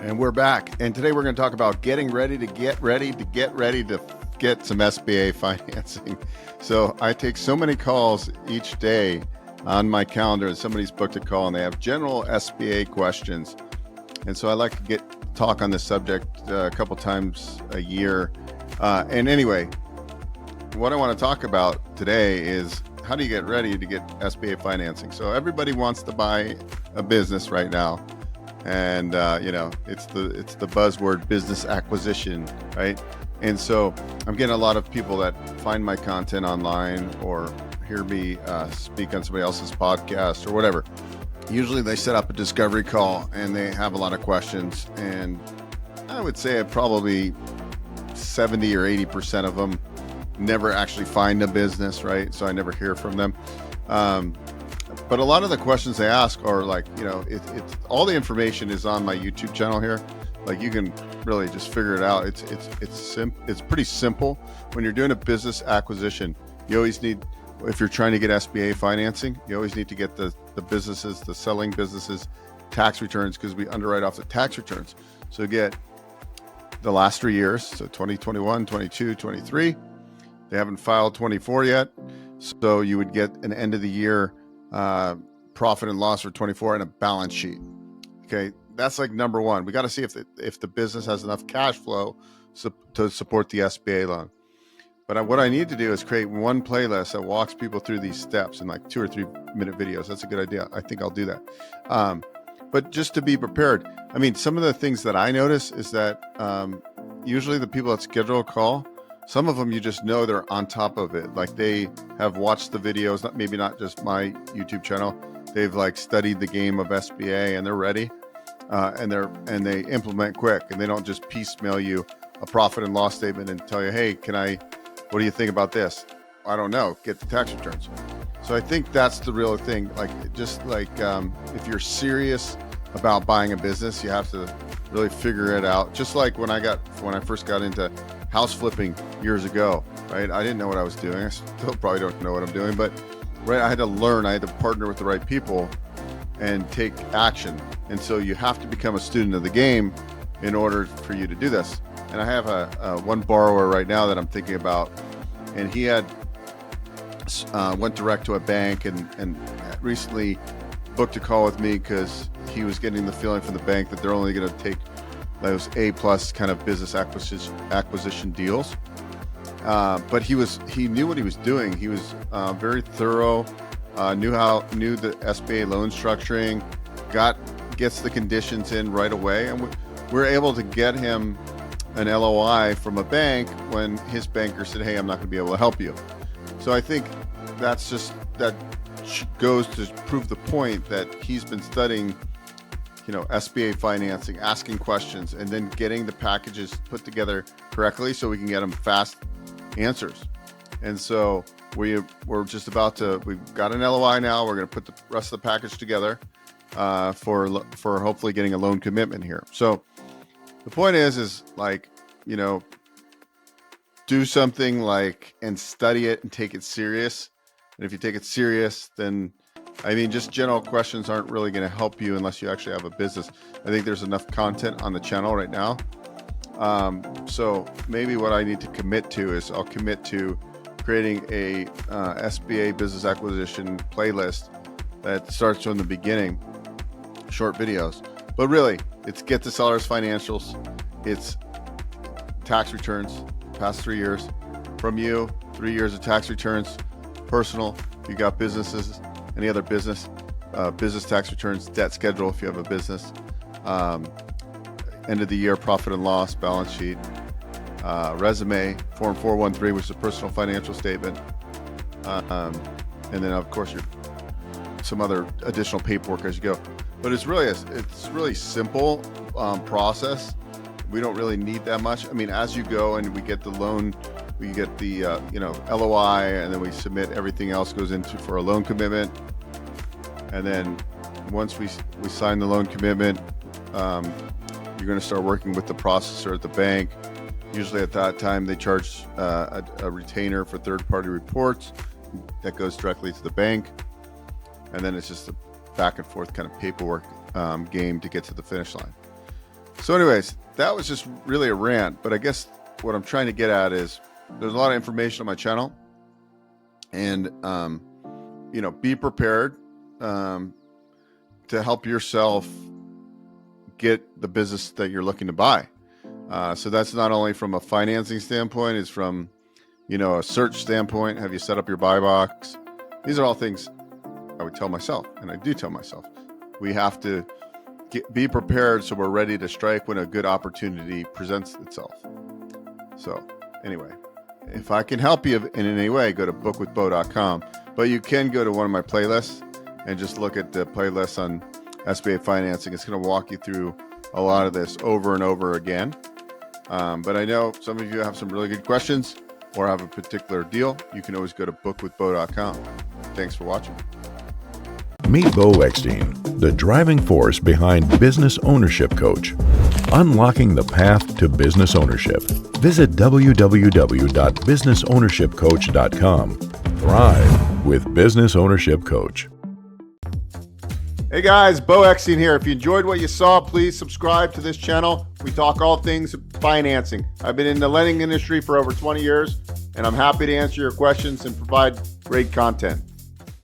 And we're back. And today we're going to talk about getting ready to get some SBA financing. So I take so many calls each day on my calendar. Somebody's booked a call and they have general SBA questions. And so I like to talk on this subject a couple times a year. And anyway, what I want to talk about today is how do you get ready to get SBA financing? So everybody wants to buy a business right now. And it's the buzzword business acquisition, right? And so I'm getting a lot of people that find my content online or hear me speak on somebody else's podcast or whatever. Usually they set up a discovery call and they have a lot of questions. And I would say probably 70 or 80% of them never actually find a business, right? So I never hear from them. But a lot of the questions they ask are like, it's all the information is on my YouTube channel here. Like you can really just figure it out. It's pretty simple. When you're doing a business acquisition, you always need, if you're trying to get SBA financing, you always need to get the businesses, the selling businesses, tax returns, because we underwrite off the tax returns. So get the last 3 years, so 2021, 22, 23. They haven't filed 24 yet. So you would get an end of the year profit and loss for 24 and a balance sheet. Okay, that's like number one. We got to see if the business has enough cash flow to support the SBA loan. But what I need to do is create one playlist that walks people through these steps in like 2 or 3 minute videos. That's a good idea. I think I'll do that. But just to be prepared, I mean, some of the things that I notice is that usually the people that schedule a call, some of them you just know they're on top of it. Like they have watched the videos, maybe not just my YouTube channel. They've like studied the game of SBA and they're ready, and they implement quick, and they don't just piecemeal you a profit and loss statement and tell you, hey, what do you think about this? I don't know. Get the tax returns. So I think that's the real thing. Like just like if you're serious about buying a business, you have to really figure it out. Just like when I first got into house flipping years ago, right? I didn't know what I was doing. I still probably don't know what I'm doing, but right, I had to learn. I had to partner with the right people and take action. And so you have to become a student of the game in order for you to do this. And I have a one borrower right now that I'm thinking about, and he had went direct to a bank and recently booked a call with me because he was getting the feeling from the bank that they're only going to take those A+ kind of business acquisition deals. But he knew what he was doing. He was very thorough, knew the SBA loan structuring, gets the conditions in right away. And we're able to get him an LOI from a bank when his banker said, hey, I'm not going to be able to help you. So I think that goes to prove the point that he's been studying SBA financing, asking questions, and then getting the packages put together correctly so we can get them fast answers. And so we're just we've got an LOI now. We're going to put the rest of the package together for hopefully getting a loan commitment here. So the point is like, do something like and study it and take it serious. And if you take it serious, then just general questions aren't really going to help you unless you actually have a business. I think there's enough content on the channel right now. So maybe what I need to commit to is I'll commit to creating a SBA business acquisition playlist that starts from the beginning, short videos. But really, it's get the seller's financials. It's tax returns, past 3 years from you, 3 years of tax returns, personal, if you got businesses, any other business tax returns, debt schedule if you have a business, end of the year profit and loss, balance sheet, resume, Form 413, which is a personal financial statement, and then of course some other additional paperwork as you go. But it's really simple process. We don't really need that much. As you go and we get the loan, we get the LOI, and then we submit everything else goes into for a loan commitment. And then once we sign the loan commitment, you're going to start working with the processor at the bank. Usually at that time, they charge a retainer for third-party reports that goes directly to the bank. And then it's just a back and forth kind of paperwork game to get to the finish line. So anyways, that was just really a rant, but I guess what I'm trying to get at is there's a lot of information on my channel, and, be prepared to help yourself get the business that you're looking to buy. So that's not only from a financing standpoint, it's from, a search standpoint. Have you set up your buy box? These are all things I would tell myself, and I do tell myself. We have to be prepared so we're ready to strike when a good opportunity presents itself. So anyway, if I can help you in any way, go to bookwithbo.com. But you can go to one of my playlists and just look at the playlist on SBA financing. It's going to walk you through a lot of this over and over again. But I know some of you have some really good questions or have a particular deal. You can always go to bookwithbo.com. Thanks for watching. Meet Bo Eckstein, the driving force behind Business Ownership Coach, unlocking the path to business ownership. Visit www.businessownershipcoach.com. Thrive with Business Ownership Coach. Hey guys, Bo Eckstein here. If you enjoyed what you saw, please subscribe to this channel. We talk all things financing. I've been in the lending industry for over 20 years, and I'm happy to answer your questions and provide great content.